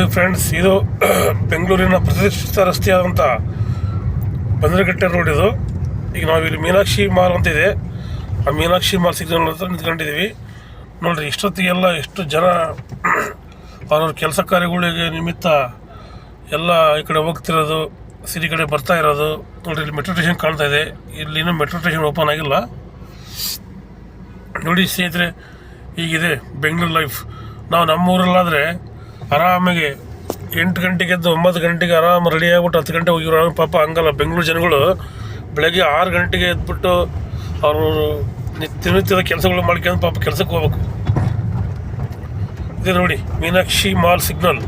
ನೋಡಿ ಫ್ರೆಂಡ್ಸ್, ಇದು ಬೆಂಗಳೂರಿನ ಪ್ರತಿಷ್ಠಿತ ರಸ್ತೆಯಾದಂಥ ಬಂದರಕಟ್ಟೆ ರೋಡ್ ಇದು. ಈಗ ನಾವಿಲ್ಲಿ ಮೀನಾಕ್ಷಿ ಮಾಲ್ ಅಂತ ಇದೆ, ಆ ಮೀನಾಕ್ಷಿ ಮಾಲ್ ಸಿಗ್ನಲ್ ಹತ್ರ ನಿಂತ್ಕೊಂಡಿದ್ದೀವಿ. ನೋಡಿರಿ, ಇಷ್ಟೊತ್ತಿಗೆಲ್ಲ ಎಷ್ಟು ಜನ ಅವ್ರವ್ರ ಕೆಲಸ ಕಾರ್ಯಗಳಿಗೆ ನಿಮಿತ್ತ ಎಲ್ಲ ಈ ಕಡೆ ಹೋಗ್ತಿರೋದು, ಸಿಟಿ ಕಡೆ ಬರ್ತಾ ಇರೋದು. ನೋಡಿರಿ, ಇಲ್ಲಿ ಮೆಟ್ರೋ ಸ್ಟೇಷನ್ ಕಾಣ್ತಾ ಇದೆ. ಇಲ್ಲಿ ಇನ್ನೂ ಮೆಟ್ರೋ ಸ್ಟೇಷನ್ ಓಪನ್ ಆಗಿಲ್ಲ. ನೋಡಿ ಸ್ನೇಹಿತರೆ, ಹೀಗಿದೆ ಬೆಂಗಳೂರು ಲೈಫ್. ನಾವು ನಮ್ಮೂರಲ್ಲಾದರೆ ಆರಾಮಾಗಿ 8 ಗಂಟೆಗೆ ಎದ್ದು 9 ಗಂಟೆಗೆ ಆರಾಮ ರೆಡಿ ಆಗ್ಬಿಟ್ಟು 10 ಗಂಟೆ ಹೋಗಿರೋ ಪಾಪ. ಹಂಗಲ್ಲ, ಬೆಂಗಳೂರು ಜನಗಳು ಬೆಳಗ್ಗೆ 6 ಗಂಟೆಗೆ ಎದ್ಬಿಟ್ಟು ಅವರು ನಿತ್ಯದ ಕೆಲಸಗಳು ಮಾಡ್ಕೊಂಡು ಪಾಪ ಕೆಲಸಕ್ಕೆ ಹೋಗ್ಬೇಕು. ಇದೆ ನೋಡಿ ಮೀನಾಕ್ಷಿ ಮಾಲ್ ಸಿಗ್ನಲ್.